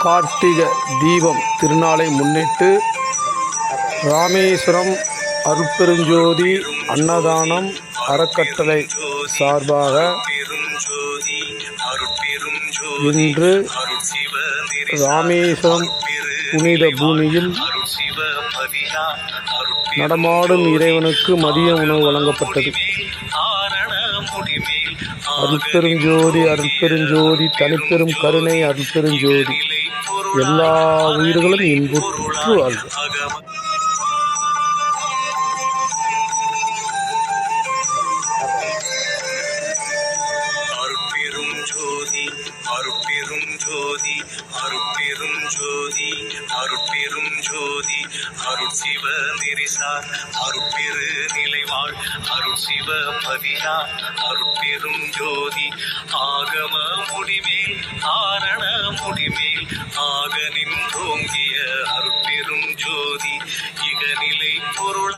கார்த்திகை தீபம் திருநாளை முன்னிட்டு ராமேஸ்வரம் அருட்பெருஞ்சோதி அன்னதானம் அறக்கட்டளை சார்பாக இன்று ராமேஸ்வரம் புனித பூமியில் நடமாடும் இறைவனுக்கு மதிய உணவு வழங்கப்பட்டது. அருட்பெருஞ்சோதி அருட்பெருஞ்சோதி தனிப்பெரும் கருணை அருட்பெருஞ்சோதி எல்லா உயிர்களும் இன்புற்று வாழ்க. அருட்பெரும் ஜோதி அருட்பெரும் ஜோதி அருட்பெரும் ஜோதி அருட்சிவ நெறிசார் அருட்பெரு நிலைவாழ் அருட்சிவ பதியார் அருட்பெரும் ஜோதி ஆகம முடிமேல் ஆரண முடிமேல் ஆக நின்றோங்கிய அருட்பெரும் ஜோதி இகநிலை பொருள்